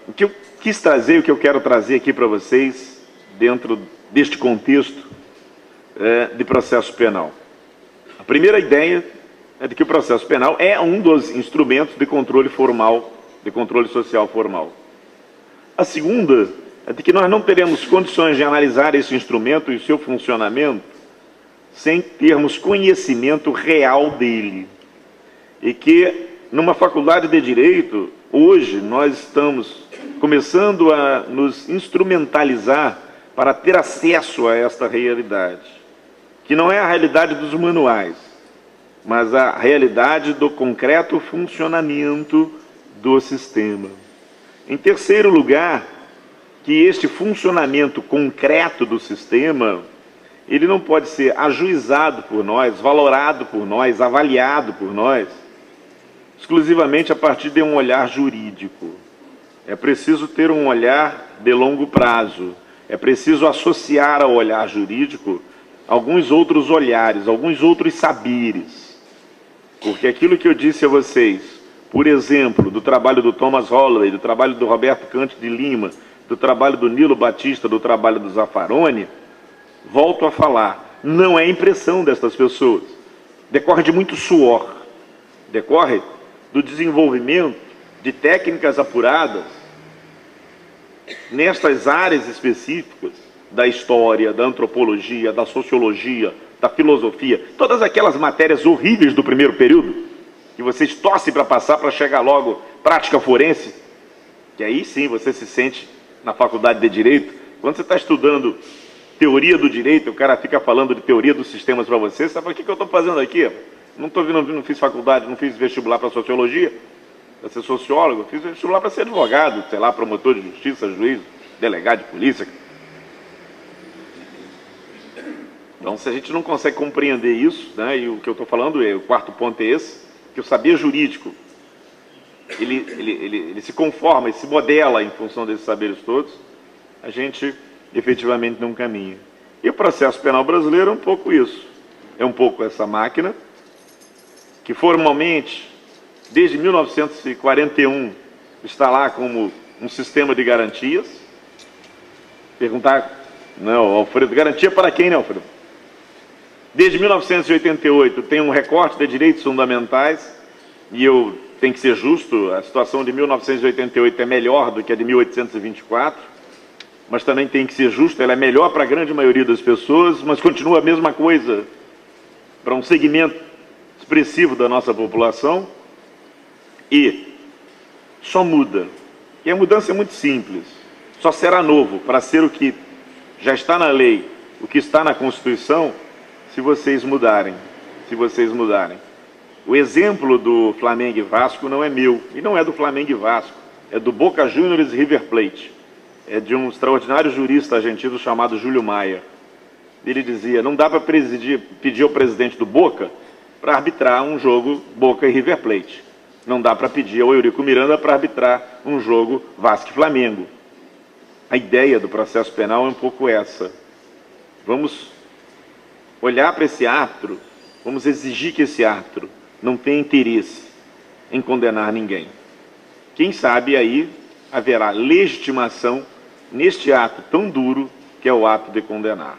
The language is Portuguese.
O que eu quis trazer, o que eu quero trazer aqui para vocês, dentro deste contexto de processo penal. A primeira ideia é de que o processo penal é um dos instrumentos de controle formal, de controle social formal. A segunda é de que nós não teremos condições de analisar esse instrumento e o seu funcionamento sem termos conhecimento real dele. E que, numa faculdade de Direito, hoje nós estamos começando a nos instrumentalizar para ter acesso a esta realidade, que não é a realidade dos manuais, mas a realidade do concreto funcionamento do sistema. Em terceiro lugar, que este funcionamento concreto do sistema, ele não pode ser ajuizado por nós, valorado por nós, avaliado por nós, exclusivamente a partir de um olhar jurídico. É preciso ter um olhar de longo prazo. É preciso associar ao olhar jurídico alguns outros olhares, alguns outros saberes. Porque aquilo que eu disse a vocês, por exemplo, do trabalho do Thomas Holloway, do trabalho do Roberto Cante de Lima, do trabalho do Nilo Batista, do trabalho do Zaffaroni, volto a falar, não é impressão destas pessoas. Decorre de muito suor, decorre do desenvolvimento de técnicas apuradas nestas áreas específicas da história, da antropologia, da sociologia, da filosofia, todas aquelas matérias horríveis do primeiro período, que vocês torcem para passar para chegar logo prática forense, que aí sim você se sente na faculdade de Direito. Quando você está estudando teoria do direito, o cara fica falando de teoria dos sistemas para você, sabe o que eu estou fazendo aqui? Não fiz faculdade, não fiz vestibular para sociologia, para ser sociólogo, fiz vestibular para ser advogado, sei lá, promotor de justiça, juiz, delegado de polícia. Então, se a gente não consegue compreender isso, né, e o que eu estou falando, o quarto ponto é esse, que o saber jurídico, ele se conforma e se modela em função desses saberes todos, a gente efetivamente não caminha. E o processo penal brasileiro é um pouco isso. É um pouco essa máquina, que formalmente, desde 1941, está lá como um sistema de garantias. Perguntar, não, Alfredo, garantia para quem, né, Alfredo? Desde 1988 tem um recorte de direitos fundamentais, e eu tenho que ser justo, a situação de 1988 é melhor do que a de 1824, mas também tem que ser justo, ela é melhor para a grande maioria das pessoas, mas continua a mesma coisa para um segmento expressivo da nossa população, e só muda. E a mudança é muito simples, só será novo para ser o que já está na lei, o que está na Constituição, se vocês mudarem, O exemplo do Flamengo e Vasco não é meu, e não é do Flamengo e Vasco, é do Boca Juniors e River Plate. É de um extraordinário jurista argentino chamado Júlio Maia. Ele dizia, não dá para pedir ao presidente do Boca para arbitrar um jogo Boca e River Plate. Não dá para pedir ao Eurico Miranda para arbitrar um jogo Vasco e Flamengo. A ideia do processo penal é um pouco essa. Vamos olhar para esse árbitro, vamos exigir que esse árbitro não tenha interesse em condenar ninguém. Quem sabe aí haverá legitimação neste ato tão duro que é o ato de condenar.